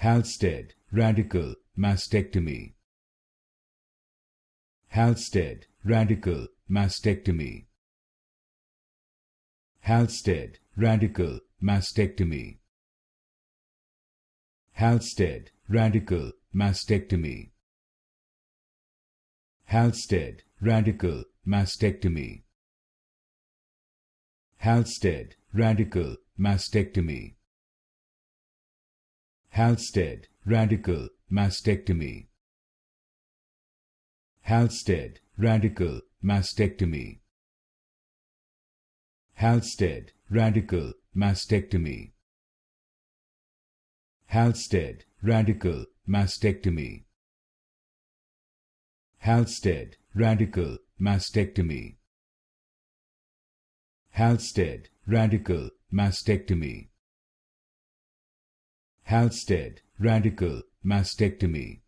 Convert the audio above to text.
Halsted Radical Mastectomy. Halsted Radical Mastectomy. Halsted Radical Mastectomy. Halsted Radical Mastectomy. Halsted Radical Mastectomy. Halsted Radical Mastectomy. Halsted Radical Mastectomy. Halsted Radical Mastectomy. Halsted Radical Mastectomy. Halsted Radical Mastectomy. Halsted Radical Mastectomy. Halsted Radical Mastectomy. Halsted Radical Mastectomy.